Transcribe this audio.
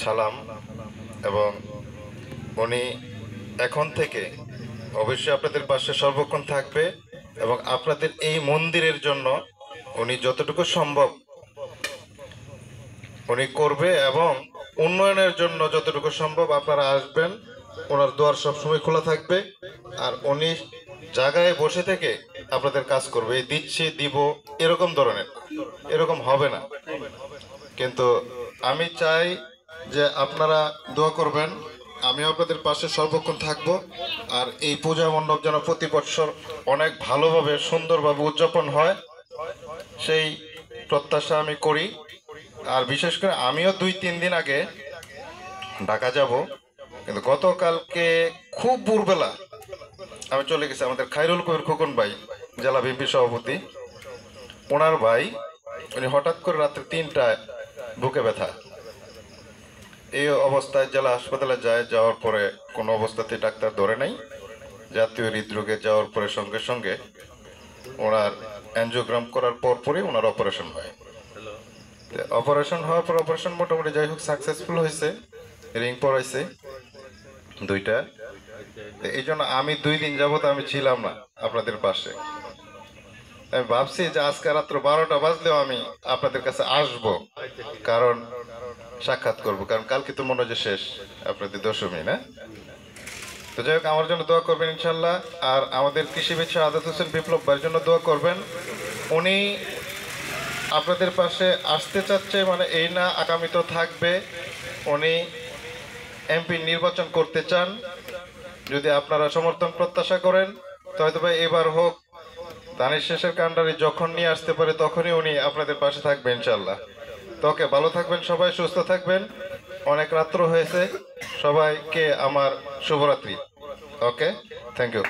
সালাম। এবং উনি এখন থেকে অবশ্যই আপনাদের পাশে সর্বক্ষণ থাকবে এবং আপনাদের এই মন্দিরের জন্য উনি যতটুকু সম্ভব উনি করবে এবং উন্নয়নের জন্য যতটুকু সম্ভব আপনারা আসবেন। ওনার দুয়ার সবসময় খোলা থাকবে। আর উনি জায়গায় বসে থেকে আপনাদের কাজ করবে, এই দিচ্ছি দিব এরকম ধরনের, এরকম হবে না। কিন্তু আমি চাই যে আপনারা দোয়া করবেন, আমি আপনাদের পাশে সর্বক্ষণ থাকব। আর এই পূজা মণ্ডপ যেন প্রতি বছর অনেক ভালোভাবে সুন্দরভাবে উদযাপন হয়, সেই প্রত্যাশা আমি করি। আর বিশেষ করে আমিও 2-3 দিন আগে ঢাকা যাব, কিন্তু গতকালকে খুব ভোরবেলা আমি চলে গেছি। আমাদের খায়রুল কবির খোকন ভাই, জেলা বিএনপি সভাপতি, ওনার ভাই, উনি হঠাৎ করে রাত্রে 3টায় বুকে ব্যথা। এই অবস্থায় জেলা হাসপাতালে যাওয়ার পরে কোনো অবস্থাতে ডাক্তার ধরে নাই। জাতীয় হৃদরোগে যাওয়ার পরে সঙ্গে সঙ্গে ওনার অ্যাঞ্জিওগ্রাম করার পরই ওনার অপারেশন হয়। অপারেশন হওয়ার পর অপারেশন মোটামুটি যাই হোক সাকসেসফুল হয়েছে, রিং পরাইছে 2টা। এই জন্য আমি 2 দিন যাবত আমি ছিলাম না আপনাদের পাশে। আমি ভাবছি যে আজকে রাত্র 12টা বাজলেও আমি আপনাদের কাছে আসব, কারণ সাক্ষাৎ করব, কারণ কালকে তো মনে হয় যে শেষ আপনাদের দশমী, না? তো যাই হোক, আমার জন্য দোয়া করবেন ইনশাল্লাহ। আর আমাদের কৃষিবিদ সাআদাত হোসেন বিপ্লব ভাইয়ের জন্য দোয়া করবেন। উনি আপনাদের পাশে আসতে চাচ্ছে, মানে এই না আগামীতেও থাকবে। উনি এমপি নির্বাচন করতে চান। যদি আপনারা সমর্থন প্রত্যাশা করেন তো হয়তো বা এবার হোক, ধানের শেষের কাণ্ডারি যখন নিয়ে আসতে পারে তখনই উনি আপনাদের পাশে থাকবেন ইনশাল্লাহ। তো ওকে, ভালো থাকবেন সবাই, সুস্থ থাকবেন। অনেক রাত্র হয়েছে, সবাইকে আমার শুভরাত্রি। ওকে, থ্যাংক ইউ।